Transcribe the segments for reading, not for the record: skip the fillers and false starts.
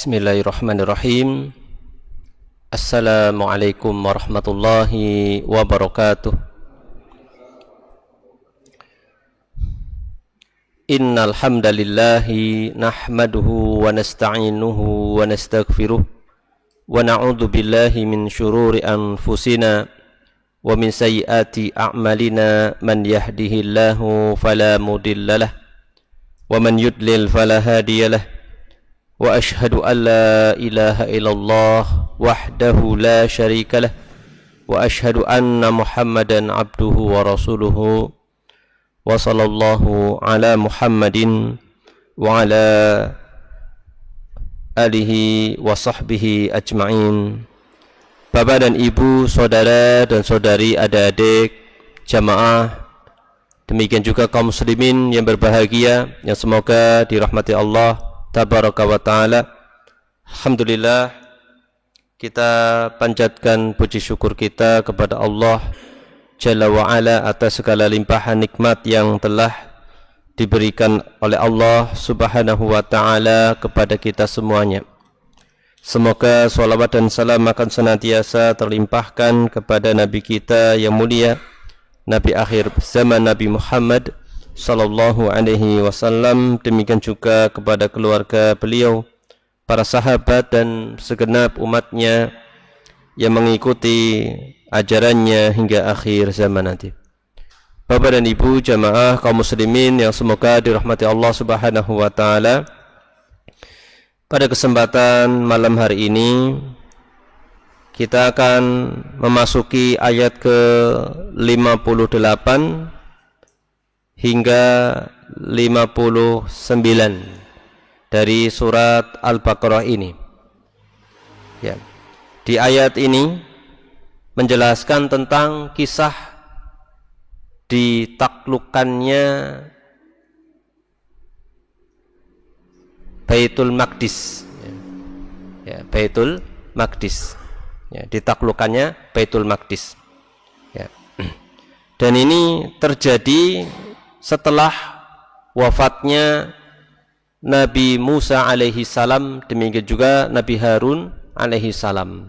Bismillahirrahmanirrahim. Assalamualaikum warahmatullahi wabarakatuh. Innal hamdalillahi nahmaduhu wa nasta'inuhu wa nastaghfiruh wa na'udzu billahi min syururi anfusina wa min sayyiati a'malina. Man yahdihillahu fala mudhillalah wa man yudlil fala hadiyalah. Wa ashhadu an la ilaha illallah wahdahu la syarika lah wa ashhadu anna Muhammadan abduhu wa rasuluhu wa sallallahu ala Muhammadin wa ala alihi wa sahbihi ajma'in. Bapak dan Ibu, saudara dan saudari, adik-adik jamaah, demikian juga kaum muslimin yang berbahagia, yang semoga dirahmati Allah Tabaraka wa ta'ala. Alhamdulillah, kita panjatkan puji syukur kita kepada Allah Jalla wa ala atas segala limpahan nikmat yang telah diberikan oleh Allah Subhanahu wa ta'ala kepada kita semuanya. Semoga salawat dan salam akan senantiasa terlimpahkan kepada Nabi kita yang mulia, Nabi akhir zaman, Nabi Muhammad sallallahu alaihi wasallam, demikian juga kepada keluarga beliau, para sahabat dan segenap umatnya yang mengikuti ajarannya hingga akhir zaman nanti. Bapak dan Ibu jamaah kaum muslimin yang semoga dirahmati Allah Subhanahu wa taala, pada kesempatan malam hari ini kita akan memasuki ayat ke-58 hingga 59 dari surat Al-Baqarah ini. Ya. Di ayat ini menjelaskan tentang kisah ditaklukkannya Baitul Maqdis. Ya, Baitul Maqdis. Ya, ditaklukkannya Baitul Maqdis. Ya. Dan ini terjadi setelah wafatnya Nabi Musa alaihi salam, demikian juga Nabi Harun alaihi salam.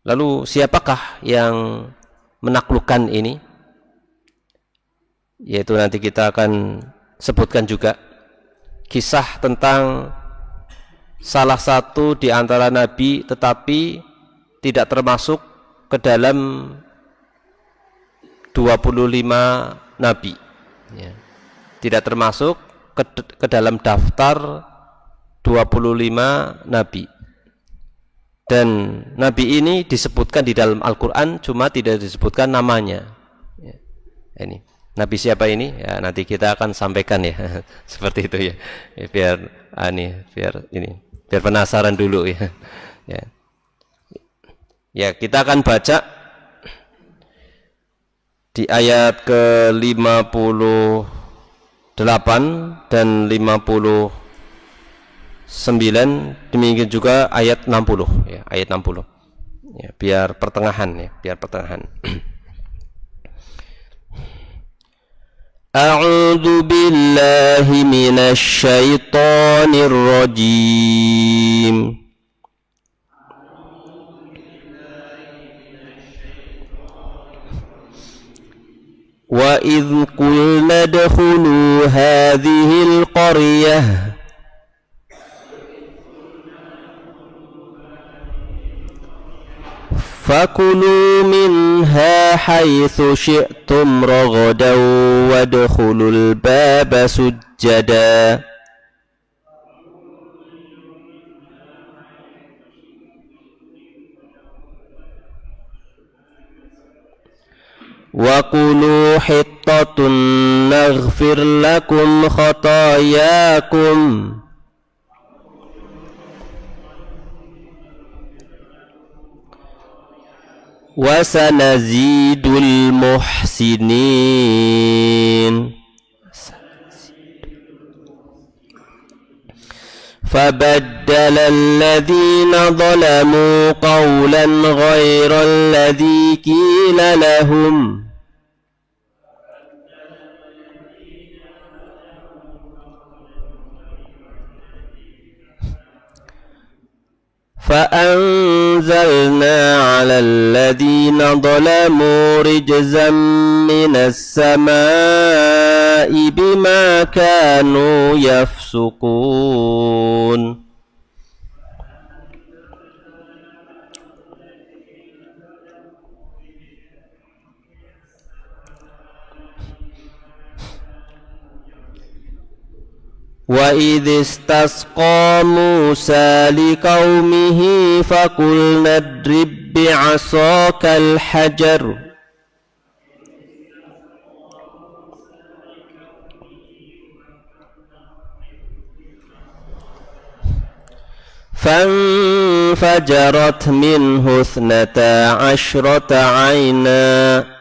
Lalu siapakah yang menaklukkan ini? Yaitu nanti kita akan sebutkan juga kisah tentang salah satu di antara nabi tetapi tidak termasuk ke dalam 25 nabi, ya. Tidak termasuk ke dalam daftar 25 nabi. Dan nabi ini disebutkan di dalam Al-Quran, cuma tidak disebutkan namanya, ya. Ini nabi siapa ini? Ya, nanti kita akan sampaikan ya. Seperti itu ya. Biar penasaran dulu ya. Ya. Ya, kita akan baca di ayat ke-58 dan 59, demikian juga ayat 60 ya, ayat 60. Ya, biar pertengahan ya, biar pertengahan. A'udzu billahi minasy syaithanir rajim. Wa idh qulna adkhulu hadhihi al-qaryah fakulu minha haitsu syi'tum ragadan wadkhulul baba sujjada wa qulu hittatun naghfir lakum khatayakum wa sanazidul muhsinin. فبدل الذين ظلموا قولا غير الذي قيل لهم فأنزلنا على الذين ظلموا رجزا من السماء بما كانوا يفسقون. وَإِذِ اسْتَسْقَى مُوسَى لِقَوْمِهِ فَقُلْنَا اضْرِب بِّعَصَاكَ الْحَجَرَ فَانْفَجَرَتْ مِنْهُ اثْنَتَا عَشْرَةَ عَيْنًا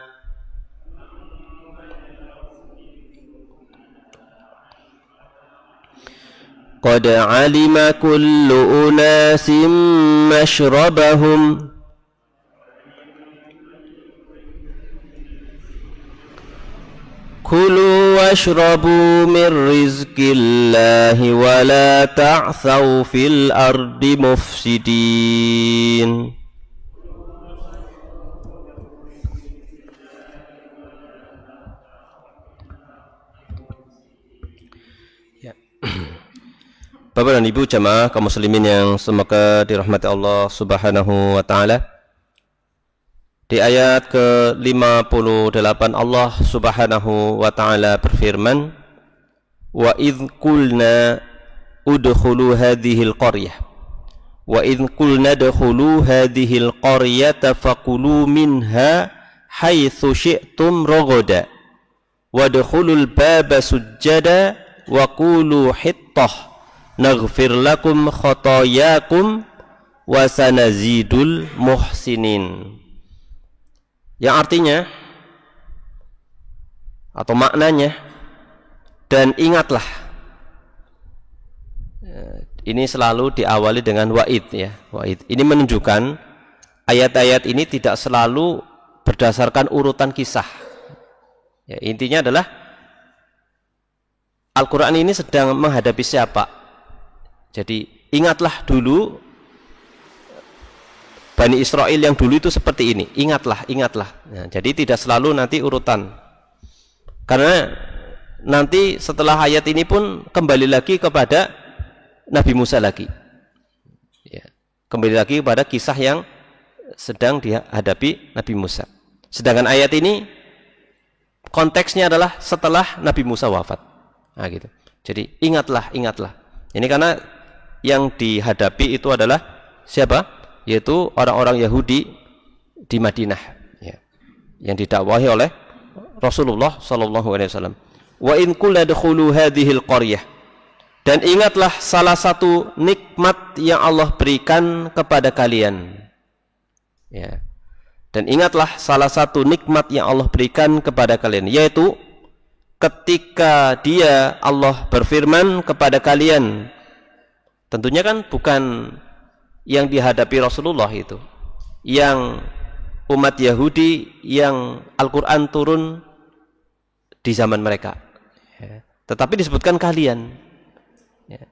قد علم كل أناس مشربهم كلوا واشربوا من رزق الله ولا تعثوا في الأرض مفسدين. Bapak dan Ibu jamaah kaum muslimin yang semoga dirahmati Allah Subhanahu wa taala. Di ayat ke-58 Allah Subhanahu wa taala berfirman, "Wa idz qulna udkhulu hadhil qaryah wa idz qulna udkhulu hadhil qaryata faqulu minha haitsu syi'tum ragada wadkhulul baba sujjada wa qulu hittah naghfir lakum khotoyakum wa sanazidul muhsinin." Yang artinya atau maknanya, dan ingatlah. Ini selalu diawali dengan wa'id ya. Wa'id. Ini menunjukkan ayat-ayat ini tidak selalu berdasarkan urutan kisah. Ya, intinya adalah Al-Quran ini sedang menghadapi siapa? Jadi ingatlah dulu Bani Israel yang dulu itu seperti ini. Ingatlah, ingatlah. Nah, jadi tidak selalu nanti urutan. Karena nanti setelah ayat ini pun kembali lagi kepada Nabi Musa lagi. Ya, kembali lagi kepada kisah yang sedang dihadapi Nabi Musa. Sedangkan ayat ini konteksnya adalah setelah Nabi Musa wafat. Nah, gitu. Jadi ingatlah, ingatlah. Ini karena yang dihadapi itu adalah siapa? Yaitu orang-orang Yahudi di Madinah, ya, yang didakwahi oleh Rasulullah sallallahu alaihi wasallam. Wa in qulna dkhulu hadhil qaryah, dan ingatlah salah satu nikmat yang Allah berikan kepada kalian. Ya. Dan ingatlah salah satu nikmat yang Allah berikan kepada kalian, yaitu ketika Dia Allah berfirman kepada kalian. Tentunya kan bukan yang dihadapi Rasulullah itu, yang umat Yahudi yang Al-Quran turun di zaman mereka, ya. Tetapi disebutkan kalian, ya.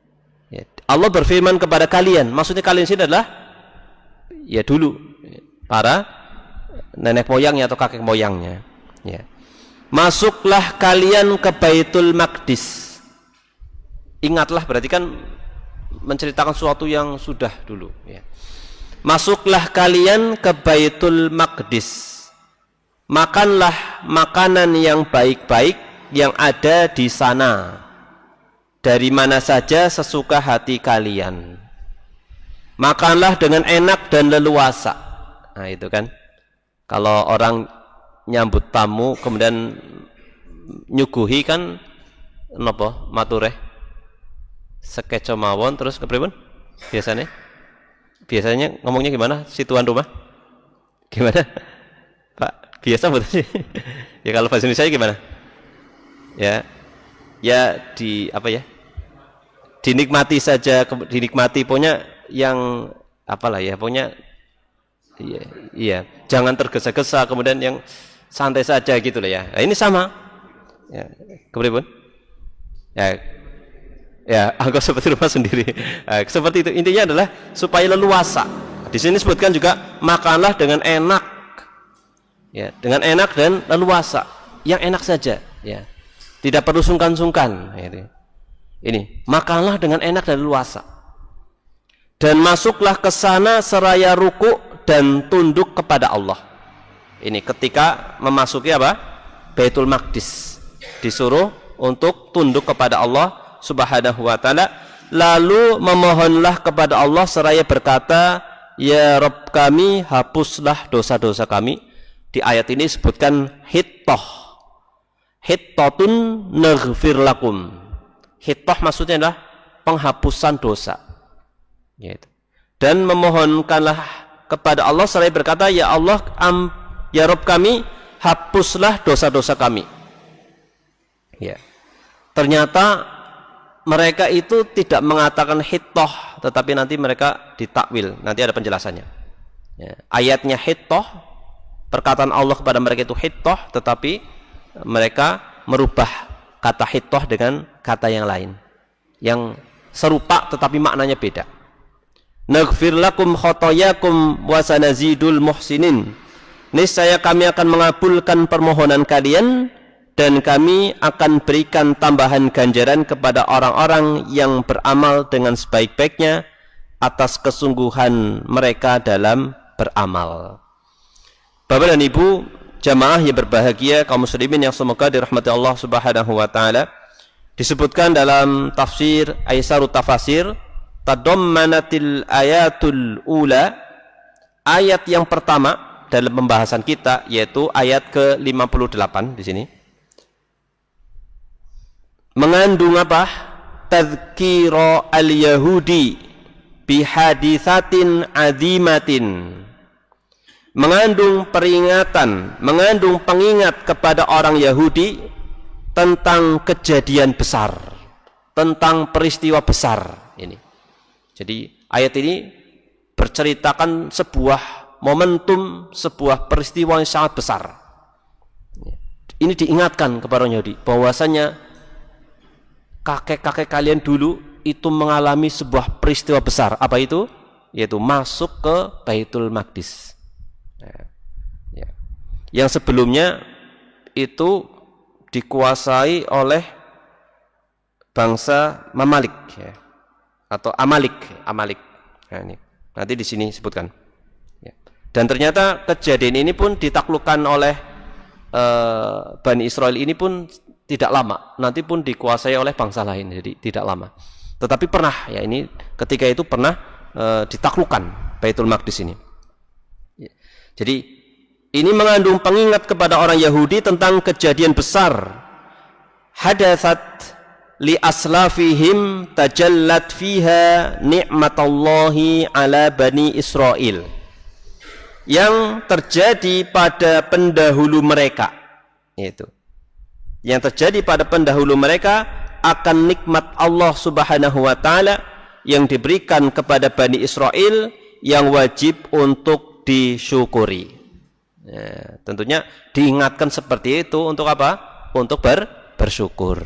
Ya. Allah berfirman kepada kalian, maksudnya kalian sini adalah ya dulu para nenek moyangnya atau kakek moyangnya, ya. Masuklah kalian ke Baitul Maqdis. Ingatlah berarti kan menceritakan sesuatu yang sudah dulu, ya. Masuklah kalian ke Baitul Maqdis, makanlah makanan yang baik-baik yang ada di sana, dari mana saja sesuka hati kalian. Makanlah dengan enak dan leluasa. Nah itu kan, kalau orang nyambut tamu kemudian nyuguhi kan napa matureh sekeco mawon terus kepripun biasanya ngomongnya gimana si tuan rumah, gimana Pak, biasa betul sih ya kalau bahasa Indonesia gimana ya, ya di apa ya, dinikmati saja, dinikmati punya yang apalah ya, punya iya, iya, jangan tergesa-gesa, kemudian yang santai saja gitu loh ya. Nah, ini sama ya, kepripun ya, Ya, anggap seperti rumah sendiri. Seperti itu. Intinya adalah supaya leluasa. Di sini disebutkan juga makanlah dengan enak. Ya, dengan enak dan leluasa. Yang enak saja, ya. Tidak perlu sungkan-sungkan, Ini, makanlah dengan enak dan leluasa. Dan masuklah ke sana seraya ruku dan tunduk kepada Allah. Ini ketika memasuki apa? Baitul Maqdis. Disuruh untuk tunduk kepada Allah Subhanahu wa taala, lalu memohonlah kepada Allah seraya berkata, ya Rabb kami, hapuslah dosa-dosa kami. Di ayat ini disebutkan hittah. Hittatun naghfir lakum. Hittah maksudnya adalah penghapusan dosa. Yaitu. Dan memohonkanlah kepada Allah seraya berkata, ya Allah, ya Rabb kami, hapuslah dosa-dosa kami. Ya. Ternyata mereka itu tidak mengatakan hittah, tetapi nanti mereka ditakwil. Nanti ada penjelasannya. Ya. Ayatnya hittah, perkataan Allah kepada mereka itu hittah, tetapi mereka merubah kata hittah dengan kata yang lain, yang serupa tetapi maknanya beda. Naghfir lakum khotoyakum wa sanazidul muhsinin. Niscaya kami akan mengabulkan permohonan kalian dan kami akan berikan tambahan ganjaran kepada orang-orang yang beramal dengan sebaik-baiknya atas kesungguhan mereka dalam beramal. Bapak dan Ibu, jamaah yang berbahagia, kaum muslimin yang semoga dirahmati Allah Subhanahu wa taala, disebutkan dalam tafsir Aisarut Tafasir, tadammanatil ayatul ula, ayat yang pertama dalam pembahasan kita, yaitu ayat ke-58 di sini, mengandung apa? Tadhkira al-yahudi bihadithatin azimatin. Mengandung peringatan, mengandung pengingat kepada orang Yahudi tentang kejadian besar, tentang peristiwa besar ini. Jadi ayat ini berceritakan sebuah momentum, sebuah peristiwa yang sangat besar. Ini diingatkan kepada orang Yahudi bahwasanya kakek-kakek kalian dulu itu mengalami sebuah peristiwa besar. Apa itu? Yaitu masuk ke Baitul Maqdis. Ya. Yang sebelumnya itu dikuasai oleh bangsa Mamalik, ya, atau Amalik. Nah, ini nanti di sini sebutkan. Ya. Dan ternyata kejadian ini pun ditaklukkan oleh Bani Israel ini pun tidak lama. Nanti pun dikuasai oleh bangsa lain, jadi tidak lama. Tetapi pernah, ya, ini ketika itu pernah ditaklukkan Baitul Maqdis ini. Ya. Jadi ini mengandung pengingat kepada orang Yahudi tentang kejadian besar. Hadatsat li aslafihim tajallat fiha ni'matallahi ala Bani Israel. Yang terjadi pada pendahulu mereka. Itu. Yang terjadi pada pendahulu mereka akan nikmat Allah Subhanahu wa taala yang diberikan kepada Bani Israel yang wajib untuk disyukuri. Ya, tentunya diingatkan seperti itu untuk apa? Untuk bersyukur.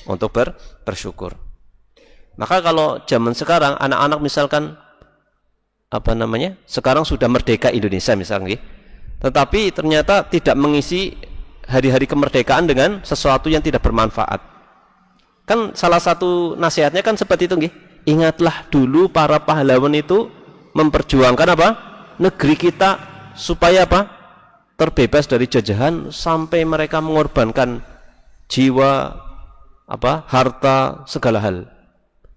Untuk bersyukur. Maka kalau zaman sekarang anak-anak misalkan sekarang sudah merdeka Indonesia misalnya, tetapi ternyata tidak mengisi hari-hari kemerdekaan dengan sesuatu yang tidak bermanfaat. Kan salah satu nasihatnya kan seperti itu, nggih. Ingatlah dulu para pahlawan itu memperjuangkan apa? Negeri kita supaya apa? Terbebas dari jajahan sampai mereka mengorbankan jiwa, harta, segala hal.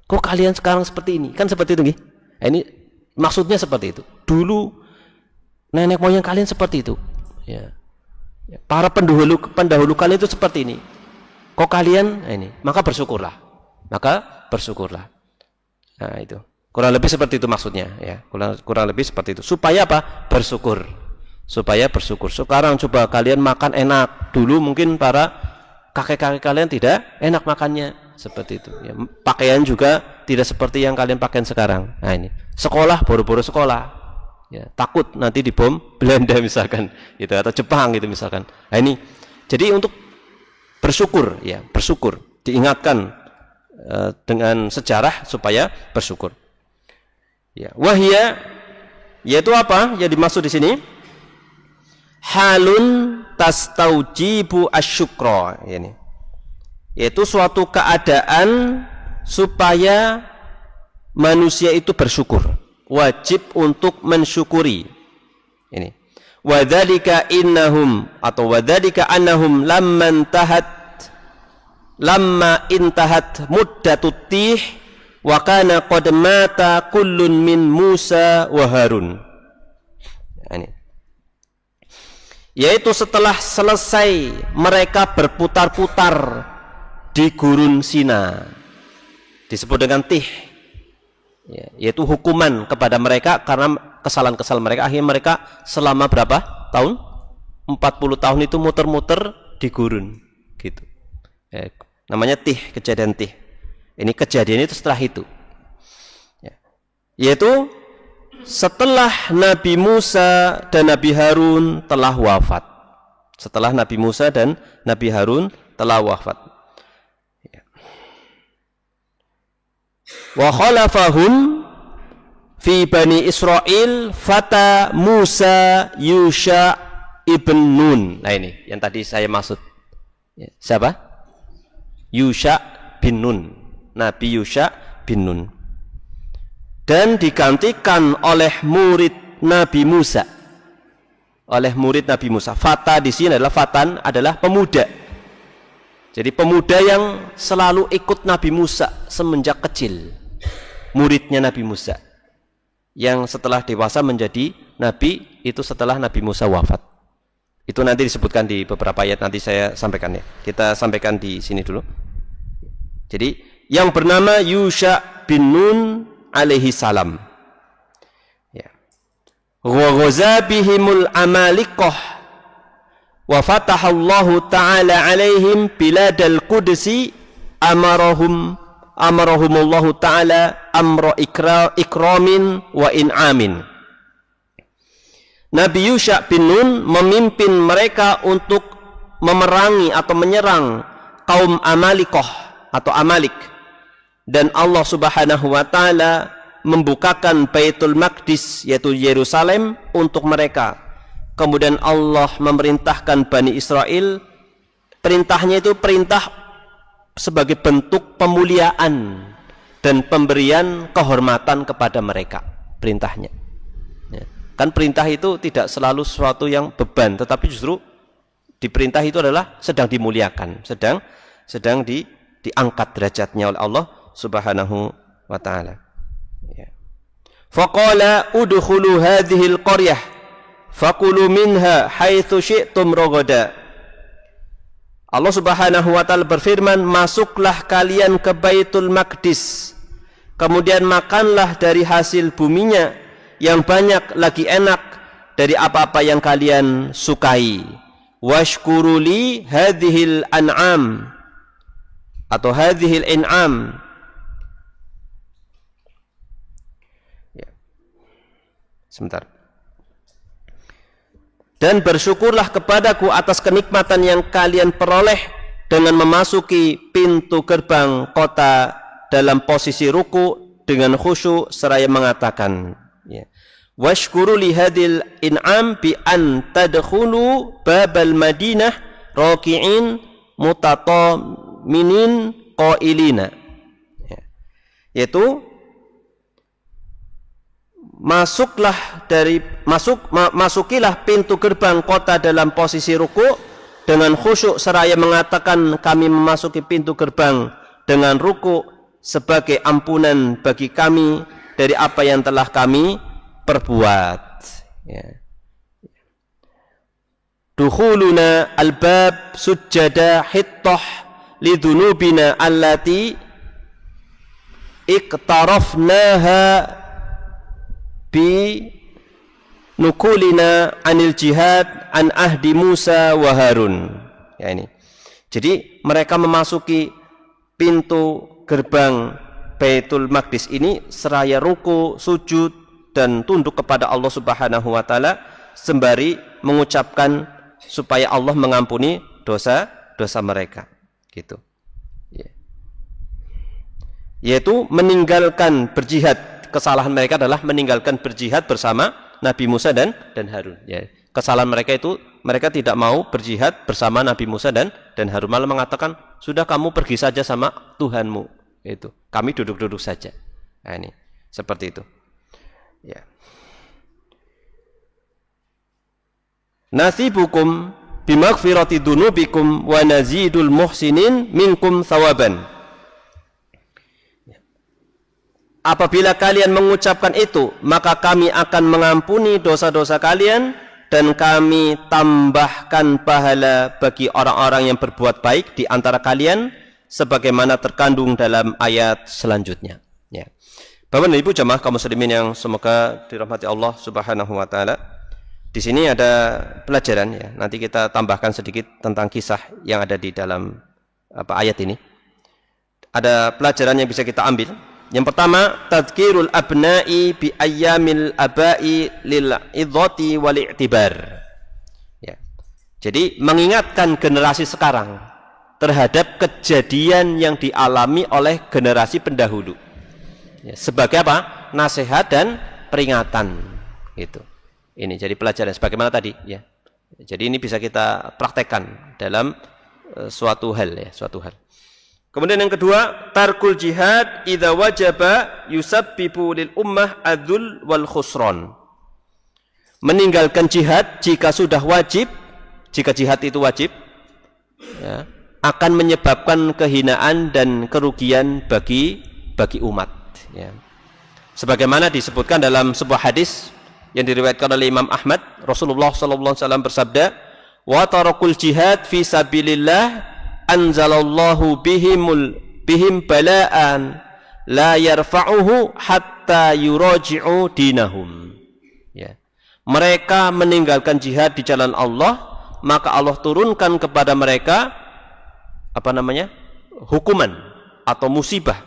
Kok kalian sekarang seperti ini? Kan seperti itu, nggih. Ini maksudnya seperti itu. Dulu nenek moyang kalian seperti itu. Ya. Para pendahulu kalian itu seperti ini. Kok kalian ini? Maka bersyukurlah. Nah, itu. Kurang lebih seperti itu maksudnya, ya. Kurang lebih seperti itu. Supaya apa? Bersyukur. Sekarang coba kalian makan enak. Dulu mungkin para kakek-kakek kalian tidak enak makannya, seperti itu. Ya. Pakaian juga tidak seperti yang kalian pakai sekarang. Nah, ini. Sekolah boro-boro sekolah. Ya, takut nanti dibom Belanda misalkan, gitu, atau Jepang gitu misalkan. Nah, ini. Jadi untuk bersyukur, ya, bersyukur. Diingatkan dengan sejarah supaya bersyukur. Ya, wahya yaitu apa? Yang dimaksud di sini halun tastaujibu asyukra, ini yaitu suatu keadaan supaya manusia itu bersyukur, wajib untuk mensyukuri. Ini wadzalika innahum atau wadzalika annahum lamma intahat muddatut tih wa kana qad mata kullun min Musa wa Harun. Ini yaitu setelah selesai mereka berputar-putar di gurun Sina, disebut dengan tih, ya, yaitu hukuman kepada mereka karena kesalahan-kesalahan mereka. Akhirnya mereka selama berapa tahun? 40 tahun itu muter-muter di gurun gitu, ya, namanya tih, kejadian tih. Ini kejadian itu setelah itu, ya, yaitu setelah Nabi Musa dan Nabi Harun telah wafat. Setelah Nabi Musa dan Nabi Harun telah wafat. Wa khalafahum fi Bani Israel fata Musa Yusha ibn Nun. Nah ini yang tadi saya maksud. Siapa? Yusha bin Nun. Nabi Yusha bin Nun. Dan digantikan oleh murid Nabi Musa. Oleh murid Nabi Musa. Fata di sini adalah fatan, adalah pemuda. Jadi pemuda yang selalu ikut Nabi Musa semenjak kecil. Muridnya Nabi Musa. Yang setelah dewasa menjadi nabi itu setelah Nabi Musa wafat. Itu nanti disebutkan di beberapa ayat, nanti saya sampaikan ya. Kita sampaikan di sini dulu. Jadi yang bernama Yusha bin Nun alaihi salam, ya, wa ghaza bihimul amaliqah wa fatahallahu ta'ala alaihim biladal qudsi amarahumullahu ta'ala amra ikramin wa in'amin. Nabi Yusha bin Nun memimpin mereka untuk memerangi atau menyerang kaum Amaliqah atau Amalik. Dan Allah Subhanahu wa ta'ala membukakan Baitul Maqdis, yaitu Yerusalem, untuk mereka. Kemudian Allah memerintahkan Bani Israel. Perintahnya itu perintah sebagai bentuk pemuliaan dan pemberian kehormatan kepada mereka. Perintahnya, ya. Kan perintah itu tidak selalu sesuatu yang beban, tetapi justru diperintah itu adalah sedang dimuliakan, sedang diangkat derajatnya oleh Allah Subhanahu wa ta'ala, ya. Faqala udkhulu hadhil qaryah fakulu minha haitsu syi'tum ragada. Allah Subhanahu wa ta'ala berfirman, masuklah kalian ke Baitul Maqdis, kemudian makanlah dari hasil buminya yang banyak lagi enak dari apa-apa yang kalian sukai. Washkuruli hadhil an'am atau hadhil in'am. Sebentar. Dan bersyukurlah kepadaku atas kenikmatan yang kalian peroleh dengan memasuki pintu gerbang kota dalam posisi ruku dengan khusyuk seraya mengatakan, ya, washkuru li hadil in'am bi an tadkhulu babal Madinah raki'in mutatamimin qailina, ya, yaitu masukilah pintu gerbang kota dalam posisi ruku dengan khusyuk seraya mengatakan, kami memasuki pintu gerbang dengan ruku sebagai ampunan bagi kami dari apa yang telah kami perbuat, ya. Dukhuluna albab sujjada hittah lidunubina allati iktarafnaha bi nukulina anil jihad an ahdi Musa wa Harun. Ya, ini. Jadi mereka memasuki pintu gerbang Baitul Maqdis ini seraya ruku, sujud dan tunduk kepada Allah Subhanahu wa ta'ala sembari mengucapkan supaya Allah mengampuni dosa-dosa mereka, gitu. Ya. yaitu meninggalkan berjihad. Kesalahan mereka adalah meninggalkan berjihad bersama Nabi Musa dan Harun. Ya. Kesalahan mereka itu mereka tidak mau berjihad bersama Nabi Musa dan Harun, malah mengatakan sudah kamu pergi saja sama Tuhanmu. Itu kami duduk-duduk saja. Nah, ini seperti itu. Ya. Nasibukum bimaghfirati dunubikum wa nazidul muhsinin minkum thawaban. Apabila kalian mengucapkan itu, maka kami akan mengampuni dosa-dosa kalian dan kami tambahkan pahala bagi orang-orang yang berbuat baik di antara kalian sebagaimana terkandung dalam ayat selanjutnya. Ya. Bapak dan Ibu jamaah kaum muslimin yang semoga dirahmati Allah Subhanahu wa taala. Di sini ada pelajaran ya. Nanti kita tambahkan sedikit tentang kisah yang ada di dalam ayat ini. Ada pelajaran yang bisa kita ambil. Yang pertama, tadhkirul abna'i bi ayyamil aba'i lil idhati wal i'tibar. Ya. Jadi mengingatkan generasi sekarang terhadap kejadian yang dialami oleh generasi pendahulu. Ya, sebagai apa? Nasihat dan peringatan. Itu. Ini jadi pelajaran sebagaimana tadi ya. Jadi ini bisa kita praktekkan dalam suatu hal ya, suatu hal. Kemudian yang kedua, tarkul jihad idza wajaba yusabbibu lil ummah adzul wal khusran. Meninggalkan jihad jika sudah wajib, jika jihad itu wajib ya, akan menyebabkan kehinaan dan kerugian bagi umat ya. Sebagaimana disebutkan dalam sebuah hadis yang diriwayatkan oleh Imam Ahmad, Rasulullah sallallahu alaihi wasallam bersabda, "Wa tarakul jihad fi sabilillah anzalallahu bihim bala'an la yarfa'uhu hatta yuraji'u dinahum." Ya. Mereka meninggalkan jihad di jalan Allah, maka Allah turunkan kepada mereka hukuman atau musibah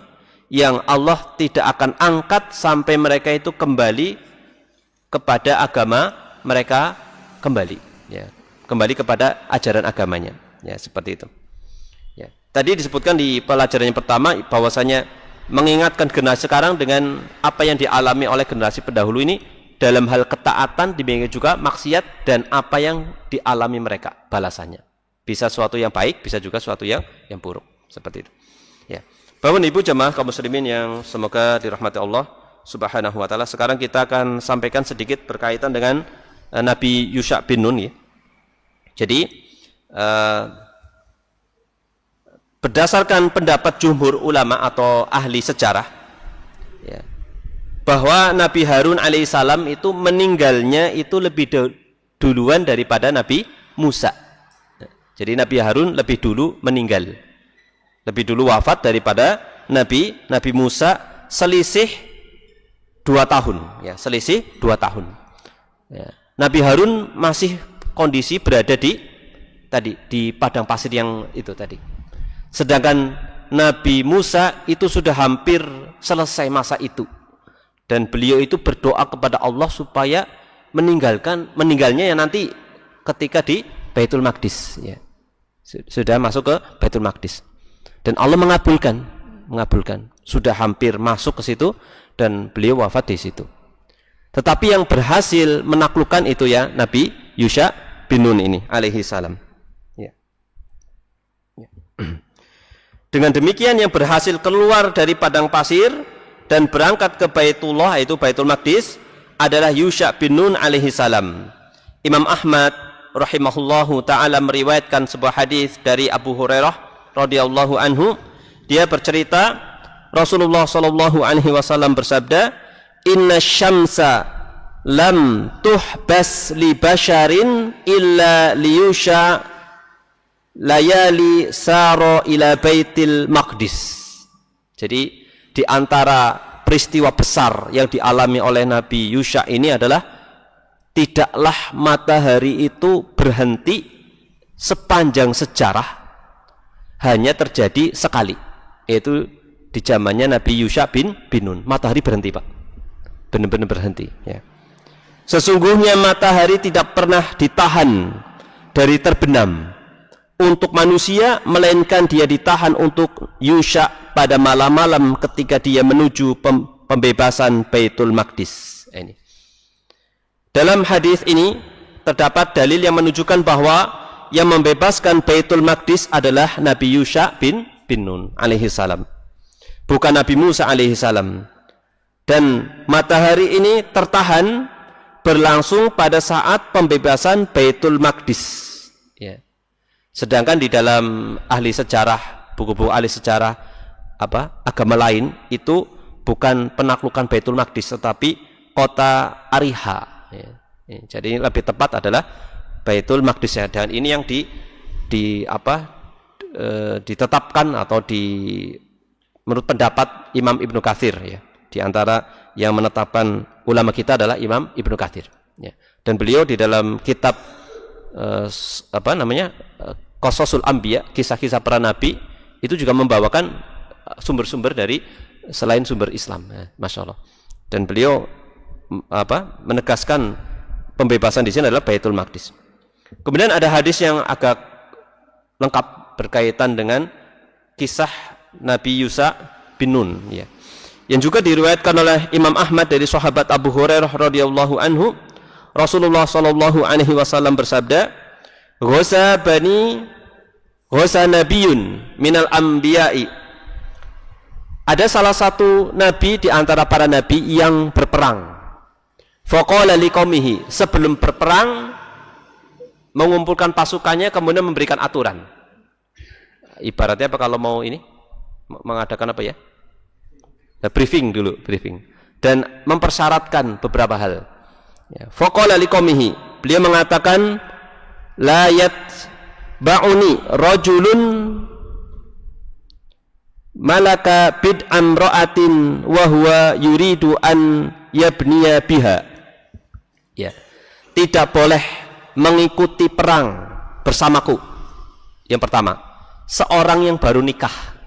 yang Allah tidak akan angkat sampai mereka itu kembali kepada agama mereka kembali ya. Kembali kepada ajaran agamanya ya, seperti itu. Ya. Tadi disebutkan di pelajaran yang pertama bahwasanya mengingatkan generasi sekarang dengan apa yang dialami oleh generasi pendahulu ini dalam hal ketaatan, demikian juga maksiat dan apa yang dialami mereka balasannya. Bisa suatu yang baik, bisa juga suatu yang buruk, seperti itu. Ya. Bapak dan Ibu jamaah kaum muslimin yang semoga dirahmati Allah Subhanahu wa taala. Sekarang kita akan sampaikan sedikit berkaitan dengan Nabi Yusha bin Nun ya. Jadi berdasarkan pendapat jumhur ulama atau ahli sejarah ya, bahwa Nabi Harun alaihissalam itu meninggalnya itu lebih duluan daripada Nabi Musa. Jadi Nabi Harun lebih dulu meninggal, lebih dulu wafat daripada Nabi Musa, selisih 2 tahun ya, selisih 2 tahun ya. Nabi Harun masih kondisi berada di padang pasir yang itu tadi. Sedangkan Nabi Musa itu sudah hampir selesai masa itu. Dan beliau itu berdoa kepada Allah supaya meninggalnya ya nanti ketika di Baitul Maqdis ya. Sudah masuk ke Baitul Maqdis. Dan Allah mengabulkan. Sudah hampir masuk ke situ dan beliau wafat di situ. Tetapi yang berhasil menaklukkan itu ya Nabi Yusha bin Nun ini alaihi salam. Ya. Dengan demikian yang berhasil keluar dari padang pasir dan berangkat ke Baitullah, yaitu Baitul Maqdis, adalah Yusha bin Nun alaihi salam. Imam Ahmad rahimahullahu taala meriwayatkan sebuah hadis dari Abu Hurairah radhiyallahu anhu. Dia bercerita Rasulullah sallallahu alaihi wasallam bersabda, "Inna syamsa lam tuhbas li basharin illa liyusha layali saro ila Baitil Maqdis." Jadi di antara peristiwa besar yang dialami oleh Nabi Yusha ini adalah tidaklah matahari itu berhenti sepanjang sejarah, hanya terjadi sekali, yaitu di zamannya Nabi Yusha bin Nun. Matahari berhenti, Pak, benar-benar berhenti ya. Sesungguhnya matahari tidak pernah ditahan dari terbenam untuk manusia, melainkan dia ditahan untuk Yusha pada malam-malam ketika dia menuju pembebasan Baitul Maqdis. Ini. Dalam hadis ini terdapat dalil yang menunjukkan bahwa yang membebaskan Baitul Maqdis adalah Nabi Yusha bin Nun alaihi salam, bukan Nabi Musa alaihi salam. Dan matahari ini tertahan berlangsung pada saat pembebasan Baitul Maqdis. Ya. Sedangkan di dalam ahli sejarah, buku-buku ahli sejarah agama lain itu bukan penaklukan Baitul Maqdis, tetapi kota Ariha. Ya. Jadi lebih tepat adalah Baitul Maqdis ya. Dan ini yang ditetapkan atau menurut pendapat Imam Ibnu Katsir ya. Di antara yang menetapkan ulama kita adalah Imam Ibnu Katsir ya. Dan beliau di dalam kitab Qasasul Anbiya, kisah-kisah para nabi, itu juga membawakan sumber-sumber dari selain sumber Islam ya. Masya Allah. Dan beliau menegaskan pembebasan di sini adalah Baitul Maqdis. Kemudian ada hadis yang agak lengkap berkaitan dengan kisah Nabi Yusha bin Nun ya. Yang juga diriwayatkan oleh Imam Ahmad dari sahabat Abu Hurairah radhiyallahu anhu, Rasulullah sallallahu alaihi wasallam bersabda, "Ghaza nabiyyun minal anbiya'i." Ada salah satu nabi di antara para nabi yang berperang. Faqala liqaumihi, sebelum berperang mengumpulkan pasukannya kemudian memberikan aturan. Ibaratnya apa kalau mau ini mengadakan apa ya? Briefing dulu, briefing. Dan mempersyaratkan beberapa hal. Ya. Faqala liqaumihi, beliau mengatakan la yatba'uni rajulun malaka bid'an ra'atin wa huwa yuridu an yabniya biha. Ya. Tidak boleh mengikuti perang bersamaku. Yang pertama, seorang yang baru nikah.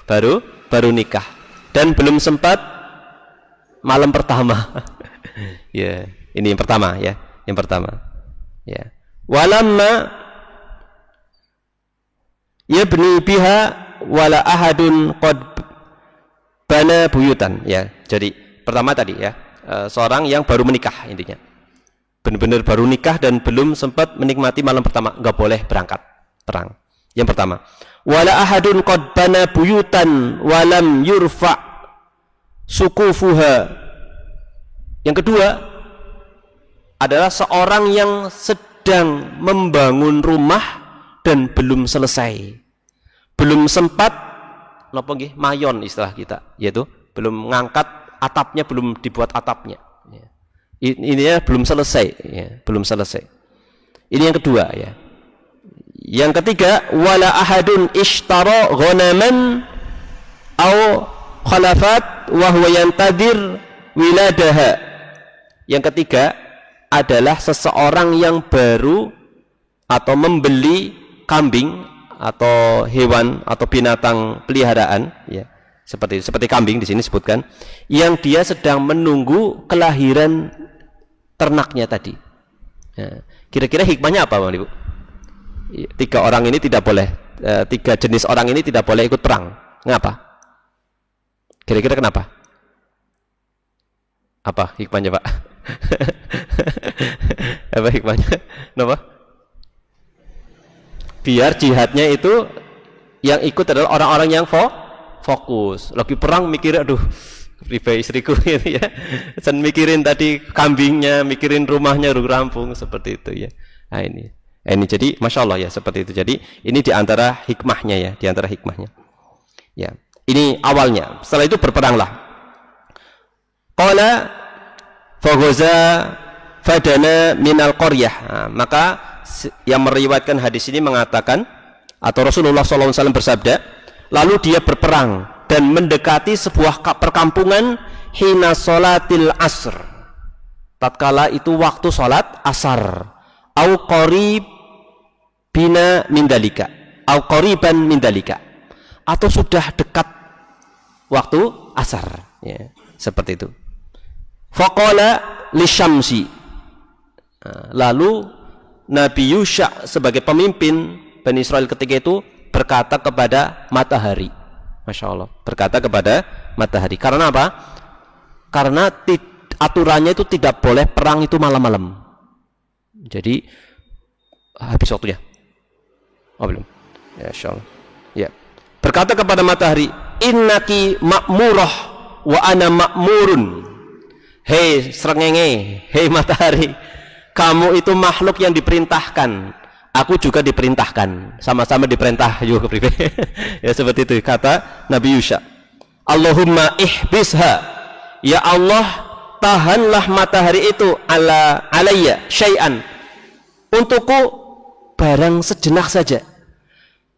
Baru nikah dan belum sempat malam pertama. Ya, ini yang pertama ya, yang pertama. Ya. Walamma yabni biha wala ahadun qad bana buyutan ya. Jadi pertama tadi ya, seorang yang baru menikah intinya. Benar-benar baru nikah dan belum sempat menikmati malam pertama, enggak boleh berangkat perang. Yang pertama, wala ahadun qad bana buyutan walam yurfa sukufuha. Yang kedua adalah seorang yang sedang membangun rumah dan belum selesai, belum sempat napa nggih mayon istilah kita, yaitu belum ngangkat atapnya, belum dibuat atapnya ya. Ini ya belum selesai ya, belum selesai. Ini yang kedua ya. Yang ketiga, wala ahadun ishtara ghanaman au khalafat wa huwa yantadir wiladaha. Yang ketiga adalah seseorang yang baru atau membeli kambing atau hewan atau binatang peliharaan ya, seperti kambing di sini sebutkan, yang dia sedang menunggu kelahiran ternaknya tadi. Ya. Kira-kira hikmahnya apa, Bang Ibu? Tiga orang ini tidak boleh, tiga jenis orang ini tidak boleh ikut perang. Ngapa? Kira-kira kenapa? Apa hikmahnya, Pak? Apa hikmahnya? Kenapa? Biar jihadnya itu yang ikut adalah orang-orang yang fokus. Lagi perang mikir, aduh, riba istriku gitu ya. Dan mikirin tadi kambingnya, mikirin rumahnya rampung seperti itu ya. Nah ini jadi masya Allah ya seperti itu. Jadi ini diantara hikmahnya ya, diantara hikmahnya. Ya, ini awalnya. Setelah itu berperanglah. Qala faghaza fadana minal qaryah. Nah, maka yang meriwayatkan hadis ini mengatakan, atau Rasulullah SAW bersabda, lalu dia berperang dan mendekati sebuah perkampungan hina sholatil asr, tatkala itu waktu sholat asar, au qaribina mindalika, au qariban mindalika, atau sudah dekat waktu asar ya, seperti itu. Faqala lisyamsi, lalu Nabi Yusha sebagai pemimpin Bani Israel ketika itu berkata kepada matahari. Masya Allah, berkata kepada matahari. Karena apa? Karena aturannya itu tidak boleh perang itu malam-malam. Jadi habis waktunya. Oh belum. Ya, insya Allah. Ya. Berkata kepada matahari, innaki ma'murah wa ana ma'murun. Hei srengenge, hei matahari, kamu itu makhluk yang diperintahkan, aku juga diperintahkan, sama-sama diperintah juga. Ya seperti itu kata Nabi Yusha. Allahumma ihbisha, ya Allah tahanlah matahari itu alayya syai'an, untukku barang sejenak saja.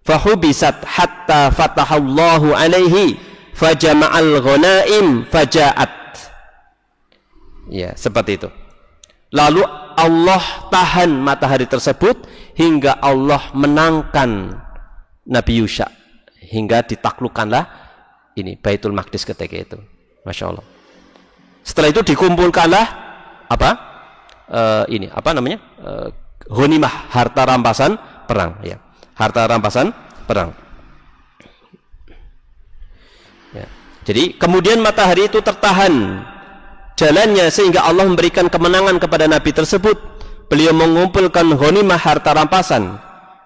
Fahubisat hatta fatahallahu alaihi fajama'al ghanaim faja'at. Ya, seperti itu. Lalu Allah tahan matahari tersebut hingga Allah menangkan Nabi Yusha, hingga ditaklukkanlah ini Baitul Maqdis ketika itu. Masya Allah. Setelah itu dikumpulkanlah apa? Ini apa namanya? Ghanimah, harta rampasan perang. Ya, harta rampasan perang. Ya. Jadi kemudian matahari itu tertahan jalannya sehingga Allah memberikan kemenangan kepada Nabi tersebut. Beliau mengumpulkan ghanimah, harta rampasan.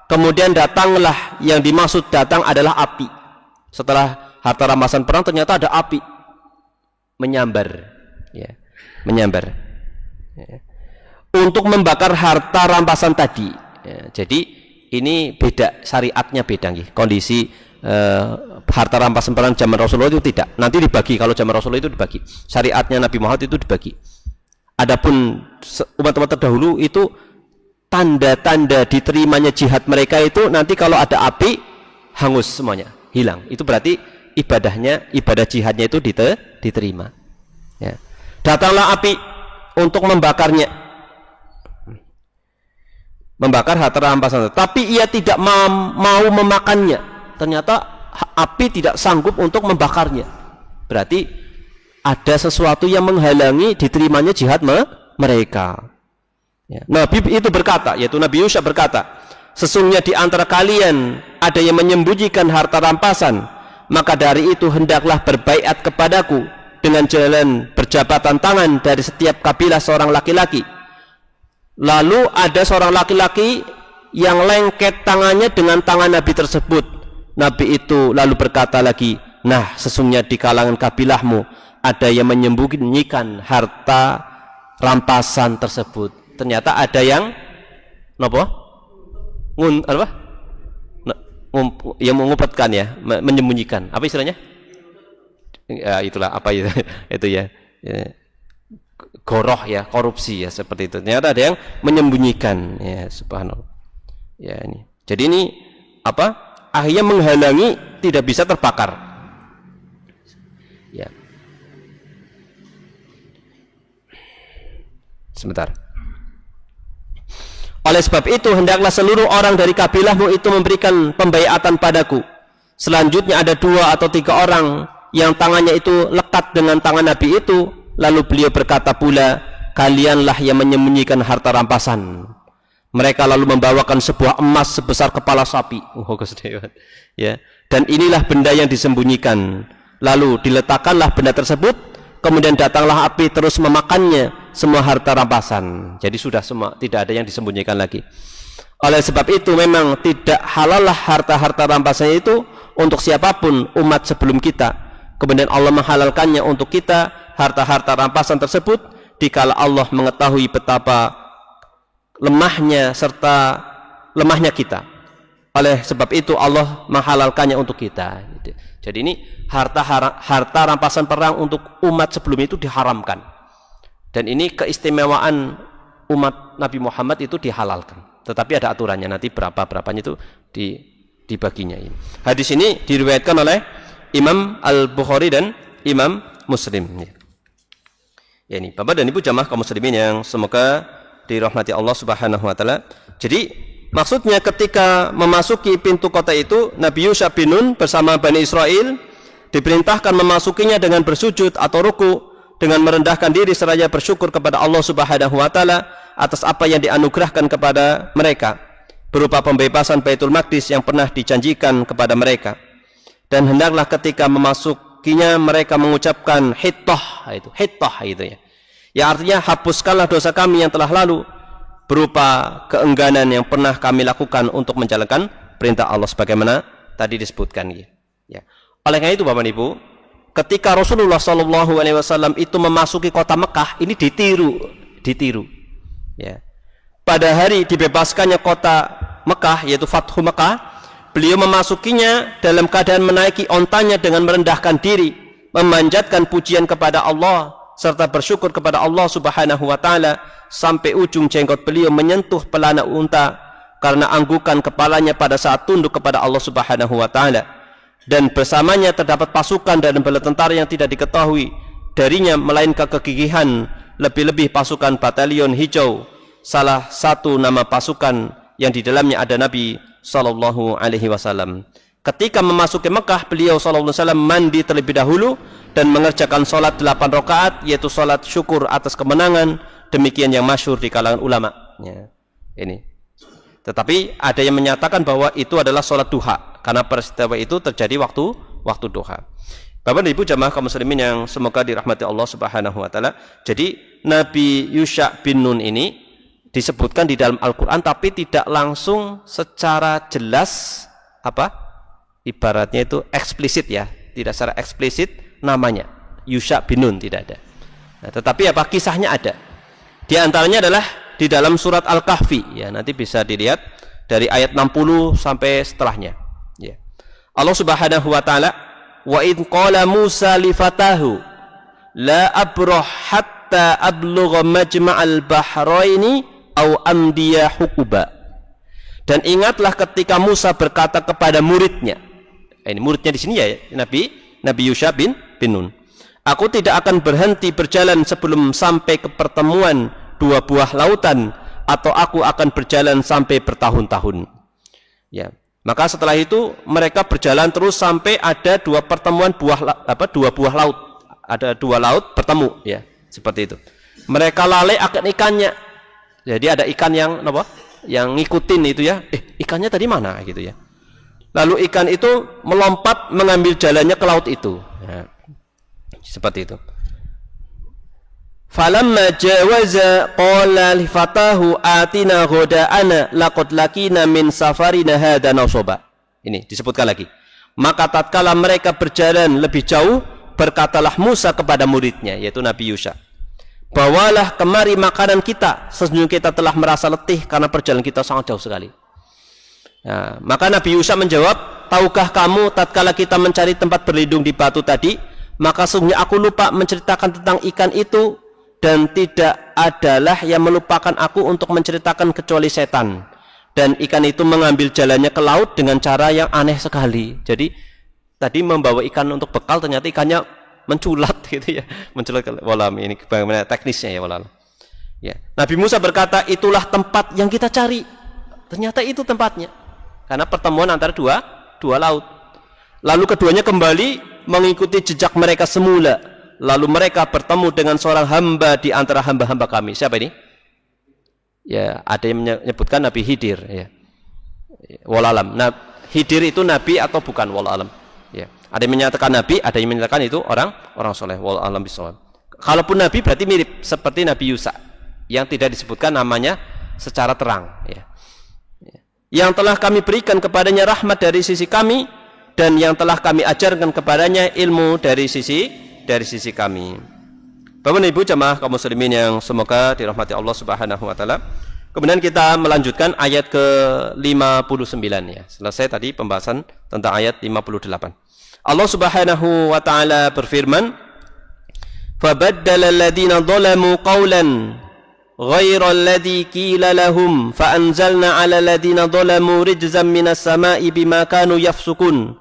Kemudian datanglah, yang dimaksud datang adalah api. Setelah harta rampasan perang ternyata ada api menyambar, ya, menyambar, ya, untuk membakar harta rampasan tadi. Ya, jadi ini beda, syariatnya beda nih. Kondisi harta rampasan perang zaman Rasulullah itu tidak. Nanti dibagi, kalau zaman Rasulullah itu dibagi. Syariatnya Nabi Muhammad itu dibagi. Adapun umat-umat terdahulu itu tanda-tanda diterimanya jihad mereka itu nanti kalau ada api hangus semuanya, hilang. Itu berarti ibadah jihadnya itu diterima. Ya. Datanglah api untuk membakarnya, membakar harta rampasan, tapi ia tidak mau memakannya. Ternyata api tidak sanggup untuk membakarnya. Berarti ada sesuatu yang menghalangi diterimanya jihad mereka. Ya. Nabi itu berkata, yaitu Nabi Yusha berkata, sesungguhnya di antara kalian ada yang menyembunyikan harta rampasan, maka dari itu hendaklah berbaiat kepadaku dengan jalan berjabatan tangan dari setiap kabilah seorang laki-laki. Lalu ada seorang laki-laki yang lengket tangannya dengan tangan Nabi tersebut. Nabi itu lalu berkata lagi, nah sesungguhnya di kalangan kabilahmu ada yang menyembunyikan harta rampasan tersebut. Ternyata ada yang yang mengupatkan, ya, menyembunyikan. Apa istilahnya? Ya, itulah apa itu, itu ya, goroh ya, korupsi ya, seperti itu. Ternyata ada yang menyembunyikan, ya, subhanallah. Ya, ini. Jadi ini apa? Akhirnya menghalangi tidak bisa terbakar. Ya. Sebentar. Oleh sebab itu hendaklah seluruh orang dari kabilahmu itu memberikan pembaiatan padaku. Selanjutnya ada 2 atau 3 orang yang tangannya itu lekat dengan tangan Nabi itu. Lalu beliau berkata pula, kalianlah yang menyembunyikan harta rampasan. Mereka lalu membawakan sebuah emas sebesar kepala sapi. Ya. Dan inilah benda yang disembunyikan. Lalu diletakkanlah benda tersebut, kemudian datanglah api terus memakannya semua harta rampasan. Jadi sudah semua, tidak ada yang disembunyikan lagi. Oleh sebab itu memang tidak halallah harta-harta rampasan itu untuk siapapun umat sebelum kita. Kemudian Allah menghalalkannya untuk kita, harta-harta rampasan tersebut, dikala Allah mengetahui betapa lemahnya serta lemahnya kita. Oleh sebab itu Allah menghalalkannya untuk kita. Jadi ini harta rampasan perang untuk umat sebelum itu diharamkan. Dan ini keistimewaan umat Nabi Muhammad itu dihalalkan. Tetapi ada aturannya, nanti berapanya itu dibaginya ini. Hadis ini diriwayatkan oleh Imam Al-Bukhari dan Imam Muslim. Ya, ini Bapak dan Ibu jamaah kaum muslimin yang semoga dirahmati Allah Subhanahu wa taala. Jadi maksudnya ketika memasuki pintu kota itu, Nabi Yusha bin Nun bersama Bani Israel diperintahkan memasukinya dengan bersujud atau ruku, dengan merendahkan diri seraya bersyukur kepada Allah Subhanahu wa taala atas apa yang dianugerahkan kepada mereka berupa pembebasan Baitul Maqdis yang pernah dijanjikan kepada mereka. Dan hendaklah ketika memasukinya mereka mengucapkan hittah itu ya. Ya artinya hapuskanlah dosa kami yang telah lalu berupa keengganan yang pernah kami lakukan untuk menjalankan perintah Allah sebagaimana tadi disebutkan ya. Oleh karena itu Bapak Ibu, ketika Rasulullah SAW itu memasuki kota Mekah, ini ditiru ya. Pada hari dibebaskannya kota Mekah, yaitu Fathu Mekah, beliau memasukinya dalam keadaan menaiki ontanya dengan merendahkan diri, memanjatkan pujian kepada Allah serta bersyukur kepada Allah Subhanahu wa taala sampai ujung jenggot beliau menyentuh pelana unta karena anggukan kepalanya pada saat tunduk kepada Allah Subhanahu wa taala. Dan bersamanya terdapat pasukan dan bala tentara yang tidak diketahui darinya melainkan kegigihan, lebih-lebih pasukan batalion hijau, salah satu nama pasukan yang di dalamnya ada Nabi sallallahu alaihi wasallam. Ketika memasuki Mekah, beliau sallallahu alaihi wasallam mandi terlebih dahulu dan mengerjakan salat 8 rakaat, yaitu salat syukur atas kemenangan, demikian yang masyhur di kalangan ulama ya. Ini. Tetapi ada yang menyatakan bahwa itu adalah salat duha karena peristiwa itu terjadi waktu duha. Bapak dan Ibu jamaah kaum muslimin yang semoga dirahmati Allah Subhanahu wa taala. Jadi Nabi Yusha bin Nun ini disebutkan di dalam Al-Qur'an tapi tidak langsung secara jelas ibaratnya itu eksplisit ya, tidak secara eksplisit namanya Yusha bin Nun tidak ada. Nah, tetapi kisahnya ada. Di antaranya adalah di dalam surat Al-Kahfi ya, nanti bisa dilihat dari ayat 60 sampai setelahnya ya. Allah Subhanahu wa taala, wa id qala Musa li fatahu la abrah hatta ablugha majma'al bahraini au amdiya hukuba. Dan ingatlah ketika Musa berkata kepada muridnya, ini muridnya di sini ya, Nabi Yusha bin Nun, aku tidak akan berhenti berjalan sebelum sampai ke pertemuan 2 buah lautan, atau aku akan berjalan sampai bertahun-tahun ya. Maka setelah itu mereka berjalan terus sampai ada 2 pertemuan 2 buah laut, ada 2 laut bertemu ya, seperti itu. Mereka lalai akan ikannya, jadi ada ikan yang yang ngikutin itu ya, ikannya tadi mana gitu ya. Lalu ikan itu melompat mengambil jalannya ke laut itu ya. Seperti itu. Falamma jawaza qala li fatahu atina ghada'ana laqad lakina min safarina hadza nasaba. Ini disebutkan lagi. Maka tatkala mereka berjalan lebih jauh, berkatalah Musa kepada muridnya yaitu Nabi Yusha, bawalah kemari makanan kita, sesungguhnya kita telah merasa letih karena perjalanan kita sangat jauh sekali. Nah, maka Nabi Yusha menjawab, tahukah kamu tatkala kita mencari tempat berlindung di batu tadi, maka sesungguhnya aku lupa menceritakan tentang ikan itu, dan tidak adalah yang melupakan aku untuk menceritakan kecuali setan. Dan ikan itu mengambil jalannya ke laut dengan cara yang aneh sekali. Jadi tadi membawa ikan untuk bekal, ternyata ikannya menculat gitu ya, menculat. Walam, ini bagaimana teknisnya ya walam. Ya. Nabi Musa berkata, itulah tempat yang kita cari. Ternyata itu tempatnya. Karena pertemuan antara dua laut. Lalu keduanya kembali mengikuti jejak mereka semula. Lalu mereka bertemu dengan seorang hamba di antara hamba-hamba kami. Siapa ini? Ya, ada yang menyebutkan Nabi Khidir ya. Wallahualam. Nah, Khidir itu nabi atau bukan? Wallahualam. Ya. Ada yang menyatakan nabi, ada yang menyatakan itu orang soleh. Wallahualam bishawab. Kalaupun nabi berarti mirip seperti Nabi Yusha yang tidak disebutkan namanya secara terang ya. Yang telah kami berikan kepadanya rahmat dari sisi kami, dan yang telah kami ajarkan kepadanya ilmu dari sisi kami. Bapak dan Ibu jamaah kaum muslimin yang semoga dirahmati Allah Subhanahu wa taala. Kemudian kita melanjutkan ayat ke-59 ya. Selesai tadi pembahasan tentang ayat 58. Allah Subhanahu wa taala berfirman, "Fabaddala alladziina dzalamu qawlan ghayra alladzi qila lahum fa anzalna 'ala alladziina dzalamu rijzan minas samaa'i bima kanu yafsukun."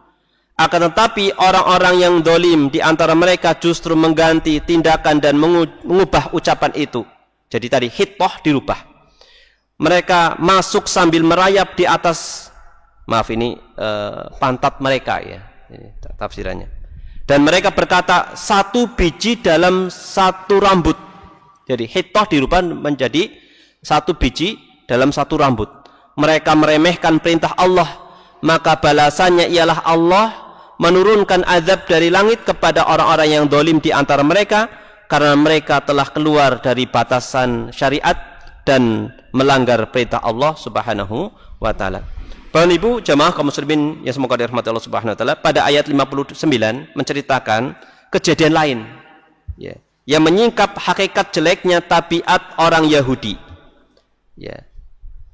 Akan tetapi orang-orang yang dolim di antara mereka justru mengganti tindakan dan mengubah ucapan itu. Jadi tadi hittah dirubah. Mereka masuk sambil merayap di atas, pantat mereka ya. Ini tafsirannya. Dan mereka berkata 1 biji dalam 1 rambut. Jadi hittah dirubah menjadi 1 biji dalam 1 rambut. Mereka meremehkan perintah Allah, maka balasannya ialah Allah menurunkan azab dari langit kepada orang-orang yang zalim di antara mereka karena mereka telah keluar dari batasan syariat dan melanggar perintah Allah Subhanahu wa taala. Bapak Ibu jamaah kaum muslimin yang semoga dirahmati Allah Subhanahu wa taala, pada ayat 59 menceritakan kejadian lain ya, yang menyingkap hakikat jeleknya tabiat orang Yahudi. Ya.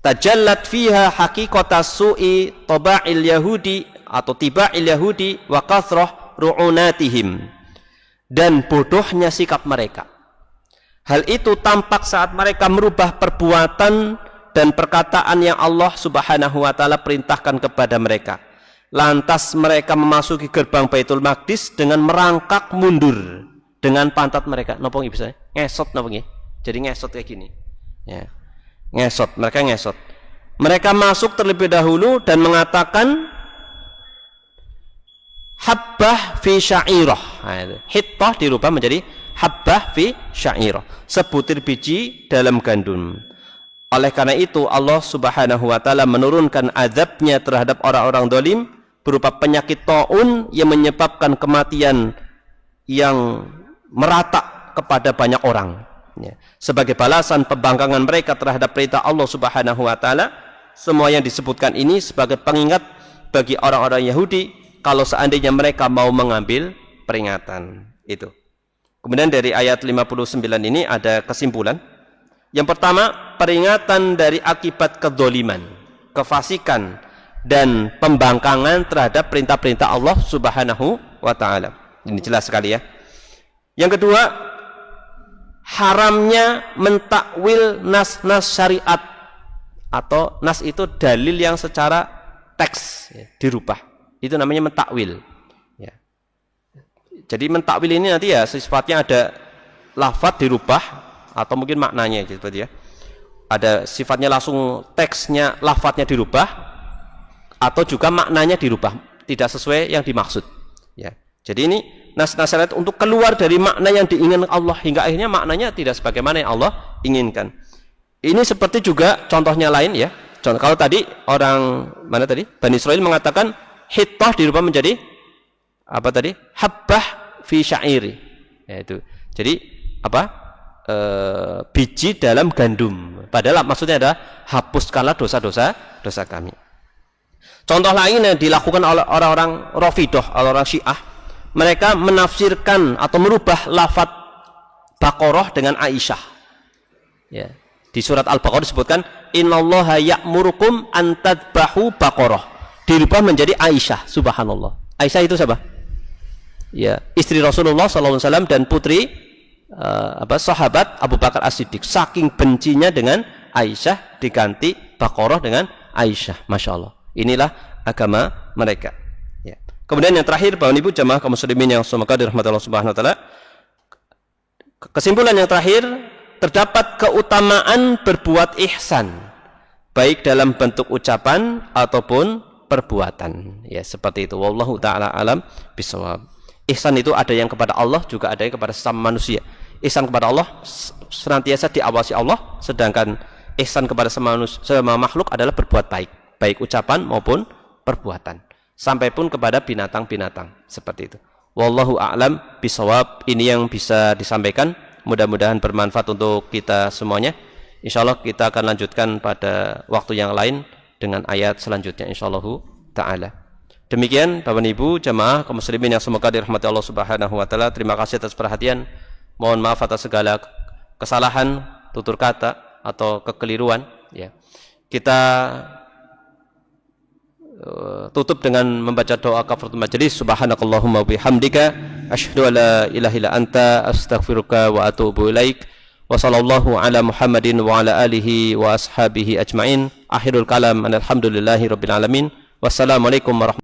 Tajallat fiha haqiqatas su'i taba'il yahudi atau tiba'il yahudi wa kathrah ru'unatihim, dan bodohnya sikap mereka. Hal itu tampak saat mereka merubah perbuatan dan perkataan yang Allah Subhanahu wa taala perintahkan kepada mereka. Lantas mereka memasuki gerbang Baitul Maqdis dengan merangkak mundur dengan pantat mereka. Napa nggih bisa? Ngesot napa nggih? Jadi ngesot kayak gini. Ya. Ngesot, mereka ngesot. Mereka masuk terlebih dahulu dan mengatakan habbah fi sya'irah. Hittah dirubah menjadi habbah fi sya'irah, sebutir biji dalam gandum. Oleh karena itu Allah Subhanahu wa taala menurunkan azabnya terhadap orang-orang zalim berupa penyakit taun yang menyebabkan kematian yang merata kepada banyak orang. Ya. Sebagai balasan pembangkangan mereka terhadap perintah Allah Subhanahu wa taala, semua yang disebutkan ini sebagai pengingat bagi orang-orang Yahudi kalau seandainya mereka mau mengambil peringatan itu. Kemudian dari ayat 59 ini ada kesimpulan. Yang pertama, peringatan dari akibat kedzaliman, kefasikan dan pembangkangan terhadap perintah-perintah Allah Subhanahu wa taala. Ini jelas sekali ya. Yang kedua, haramnya mentakwil nas-nas syariat, atau nas itu dalil yang secara teks ya, dirubah. Itu namanya mentakwil. Ya. Jadi mentakwil ini nanti ya sifatnya ada lafadz dirubah atau mungkin maknanya gitu ya. Ada sifatnya langsung teksnya, lafadznya dirubah, atau juga maknanya dirubah, tidak sesuai yang dimaksud. Ya. Jadi ini nas-nas syariat untuk keluar dari makna yang diinginkan Allah, hingga akhirnya maknanya tidak sebagaimana yang Allah inginkan. Ini seperti juga contohnya lain ya. Contoh kalau tadi orang mana tadi? Bani Israil mengatakan hittah dirubah menjadi apa tadi? Habbah fi sya'iri. Yaitu. Jadi apa? Biji dalam gandum. Padahal maksudnya adalah hapuskanlah dosa-dosa kami. Contoh lain yang dilakukan oleh orang-orang Rafidah, orang Syiah, mereka menafsirkan atau merubah lafadz Baqarah dengan Aisyah. Ya. Di surat Al-Baqarah disebutkan innallaha ya'murukum an tadbahu Baqarah. Dirubah menjadi Aisyah, subhanallah. Aisyah itu siapa? Ya, istri Rasulullah SAW dan putri sahabat Abu Bakar As-Siddiq. Saking bencinya dengan Aisyah diganti Baqarah dengan Aisyah. Masya Allah. Inilah agama mereka. Ya. Kemudian yang terakhir, Bapak Ibu jamaah kaum muslimin yang semoga dirahmati Allah Subhanahu wa taala. Kesimpulan yang terakhir, terdapat keutamaan berbuat ihsan, baik dalam bentuk ucapan ataupun perbuatan. Ya, seperti itu. Wallahu taala alam bisawab. Ihsan itu ada yang kepada Allah, juga ada yang kepada sesama manusia. Ihsan kepada Allah senantiasa diawasi Allah, sedangkan ihsan kepada sesama makhluk adalah berbuat baik, baik ucapan maupun perbuatan, sampai pun kepada binatang-binatang, seperti itu. Wallahu a'lam bisawab. Ini yang bisa disampaikan, mudah-mudahan bermanfaat untuk kita semuanya. Insyaallah kita akan lanjutkan pada waktu yang lain dengan ayat selanjutnya insyaallah ta'ala. Demikian Bapak Ibu jamaah kaum muslimin yang semoga dirahmati Allah Subhanahu wa taala. Terima kasih atas perhatian. Mohon maaf atas segala kesalahan, tutur kata atau kekeliruan ya. Kita tutup dengan membaca doa kafaratul majelis. Subhanakallahumma bihamdika asyhadu an la ilaha illa anta astaghfiruka wa atubu ilaik. Wa sallallahu ala Muhammadin wa ala alihi wa ashabihi ajmain. Akhirul kalam alhamdulillahi rabbil alamin. Wassalamualaikum warahmatullahi wabarakatuh.